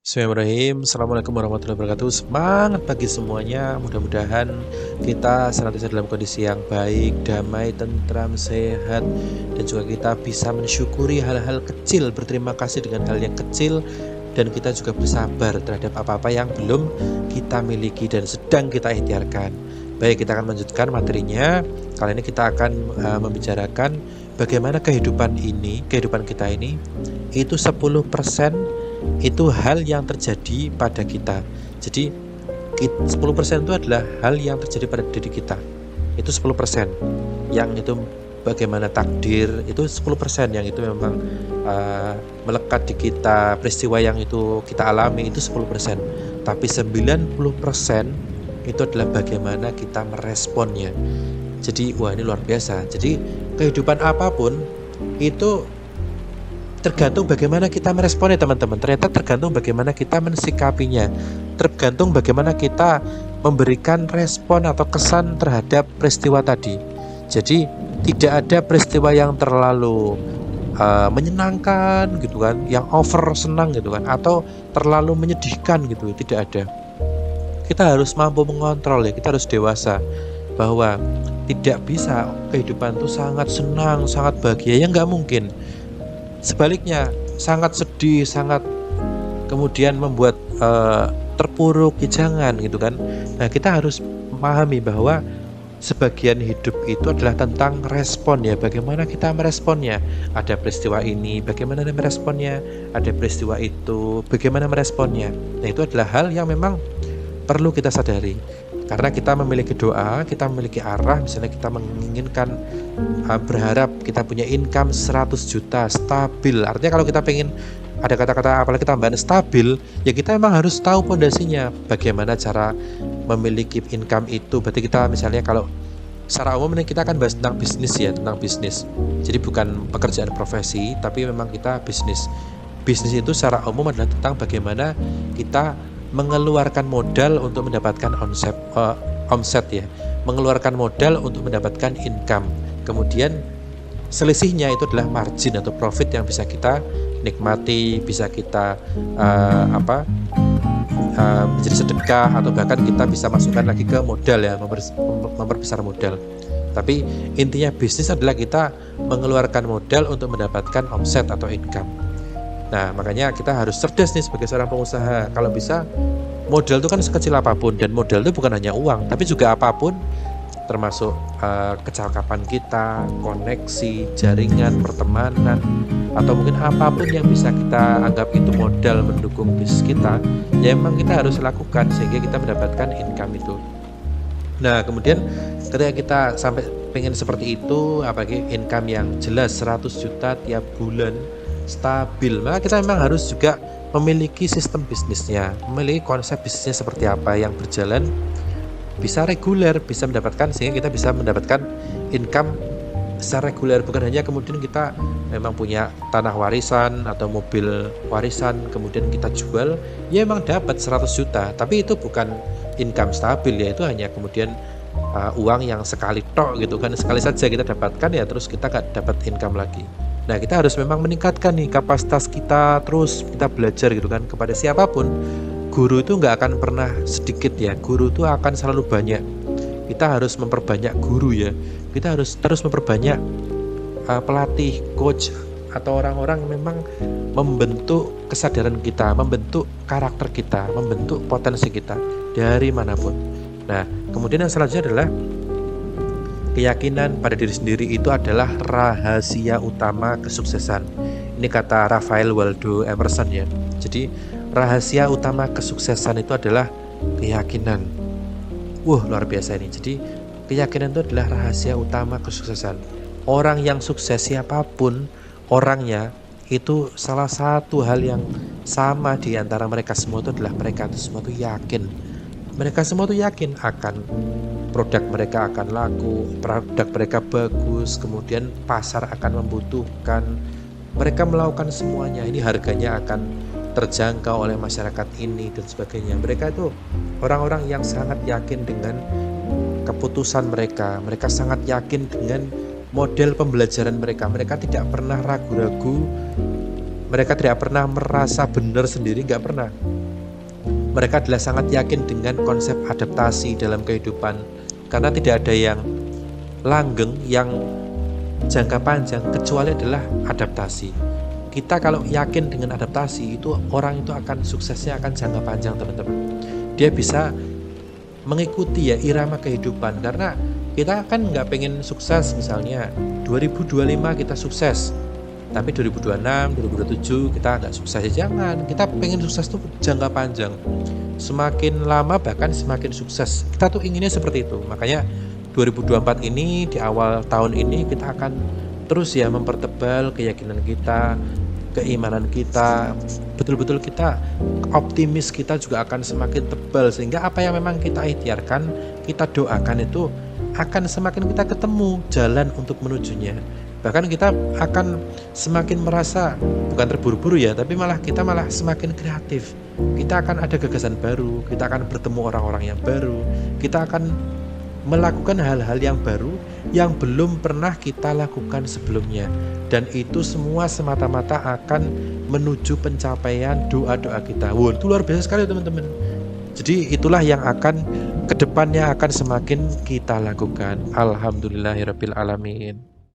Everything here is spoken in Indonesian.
Bismillahirrahmanirrahim. Assalamualaikum warahmatullahi wabarakatuh. Semangat pagi semuanya. Mudah-mudahan kita senantiasa dalam kondisi yang baik, damai, tentram, sehat, dan juga kita bisa mensyukuri hal-hal kecil, berterima kasih dengan hal yang kecil, dan kita juga bersabar terhadap apa-apa yang belum kita miliki dan sedang kita ikhtiarkan. Baik, kita akan melanjutkan materinya. Kali ini kita akan membicarakan bagaimana kehidupan kita ini itu 10% itu hal yang terjadi pada kita. Jadi 10% itu adalah hal yang terjadi pada diri kita. Itu 10%. Yang itu bagaimana takdir, itu 10%. Yang itu memang melekat di kita, peristiwa yang itu kita alami, itu 10%. Tapi 90% itu adalah bagaimana kita meresponnya. Jadi wah, ini luar biasa. Jadi kehidupan apapun itu tergantung bagaimana kita meresponnya, teman-teman. Ternyata tergantung bagaimana kita mensikapinya, tergantung bagaimana kita memberikan respon atau kesan terhadap peristiwa tadi. Jadi tidak ada peristiwa yang terlalu menyenangkan gitu kan, yang over senang gitu kan, atau terlalu menyedihkan gitu, tidak ada. Kita harus mampu mengontrol ya, kita harus dewasa bahwa tidak bisa kehidupan itu sangat senang, sangat bahagia, ya nggak mungkin. Sebaliknya sangat sedih, sangat kemudian membuat terpuruk, ya jangan gitu kan. Nah, kita harus memahami bahwa sebagian hidup itu adalah tentang respon ya, bagaimana kita meresponnya. Ada peristiwa ini, bagaimana meresponnya, ada peristiwa itu, bagaimana meresponnya. Nah, itu adalah hal yang memang perlu kita sadari. Karena kita memiliki doa, kita memiliki arah, misalnya kita menginginkan berharap kita punya income 100 juta stabil. Artinya kalau kita pengen ada kata-kata apalagi tambahan stabil, ya kita memang harus tahu pondasinya. Bagaimana cara memiliki income itu. Berarti kita misalnya kalau secara umum ini kita akan bahas tentang bisnis ya, tentang bisnis. Jadi bukan pekerjaan profesi, tapi memang kita bisnis. Bisnis itu secara umum adalah tentang bagaimana kita mengeluarkan modal untuk mendapatkan omset ya, mengeluarkan modal untuk mendapatkan income. Kemudian selisihnya itu adalah margin atau profit yang bisa kita nikmati, bisa kita menjadi sedekah, atau bahkan kita bisa masukkan lagi ke modal ya, memperbesar modal. Tapi intinya bisnis adalah kita mengeluarkan modal untuk mendapatkan omset atau income. Nah, makanya kita harus cerdas nih sebagai seorang pengusaha. Kalau bisa, modal itu kan sekecil apapun, dan modal itu bukan hanya uang, tapi juga apapun, termasuk kecakapan kita, koneksi, jaringan, pertemanan, atau mungkin apapun yang bisa kita anggap itu modal mendukung bisnis kita, ya memang kita harus lakukan sehingga kita mendapatkan income itu. Nah, kemudian ketika kita sampai pengen seperti itu, apalagi income yang jelas 100 juta tiap bulan stabil, maka kita memang harus juga memiliki sistem bisnisnya, memiliki konsep bisnisnya seperti apa yang berjalan, bisa reguler, bisa mendapatkan, sehingga kita bisa mendapatkan income secara reguler. Bukan hanya kemudian kita memang punya tanah warisan atau mobil warisan kemudian kita jual, ya memang dapat 100 juta, tapi itu bukan income stabil ya, itu hanya kemudian uang yang sekali tok gitu kan, sekali saja kita dapatkan ya, terus kita gak dapat income lagi. Nah, kita harus memang meningkatkan nih kapasitas kita, terus kita belajar gitu kan kepada siapapun. Guru itu nggak akan pernah sedikit ya, guru itu akan selalu banyak. Kita harus memperbanyak guru ya, kita harus terus memperbanyak pelatih, coach, atau orang-orang yang memang membentuk kesadaran kita, membentuk karakter kita, membentuk potensi kita dari manapun. Nah, kemudian yang selanjutnya adalah keyakinan pada diri sendiri itu adalah rahasia utama kesuksesan. Ini kata Raphael Waldo Emerson ya. Jadi rahasia utama kesuksesan itu adalah keyakinan. Wah, luar biasa ini. Jadi keyakinan itu adalah rahasia utama kesuksesan. Orang yang sukses siapapun orangnya, itu salah satu hal yang sama di antara mereka semua itu adalah mereka itu semua itu yakin. Mereka semua itu yakin akan produk mereka akan laku, produk mereka bagus, kemudian pasar akan membutuhkan. Mereka melakukan semuanya, ini harganya akan terjangkau oleh masyarakat ini dan sebagainya. Mereka itu orang-orang yang sangat yakin dengan keputusan mereka. Mereka sangat yakin dengan model pembelajaran mereka. Mereka tidak pernah ragu-ragu. Mereka tidak pernah merasa benar sendiri, nggak pernah. Mereka adalah sangat yakin dengan konsep adaptasi dalam kehidupan, karena tidak ada yang langgeng, yang jangka panjang kecuali adalah adaptasi. Kita kalau yakin dengan adaptasi, itu orang itu akan suksesnya akan jangka panjang, teman-teman. Dia bisa mengikuti ya irama kehidupan, karena kita kan nggak pengen sukses misalnya 2025 kita sukses, tapi 2026, 2027 kita nggak sukses. Ya jangan, kita pengen sukses tuh jangka panjang, semakin lama bahkan semakin sukses. Kita tuh inginnya seperti itu. Makanya 2024 ini, di awal tahun ini kita akan terus ya mempertebal keyakinan kita, keimanan kita, betul-betul kita optimis, kita juga akan semakin tebal, sehingga apa yang memang kita ikhtiarkan, kita doakan itu akan semakin kita ketemu jalan untuk menujunya. Bahkan kita akan semakin merasa bukan terburu-buru ya, tapi kita malah semakin kreatif. Kita akan ada gagasan baru, kita akan bertemu orang-orang yang baru, kita akan melakukan hal-hal yang baru yang belum pernah kita lakukan sebelumnya. Dan itu semua semata-mata akan menuju pencapaian doa-doa kita. Wow, itu luar biasa sekali, teman-teman. Jadi itulah yang akan kedepannya akan semakin kita lakukan. Alhamdulillahirabbil alamin.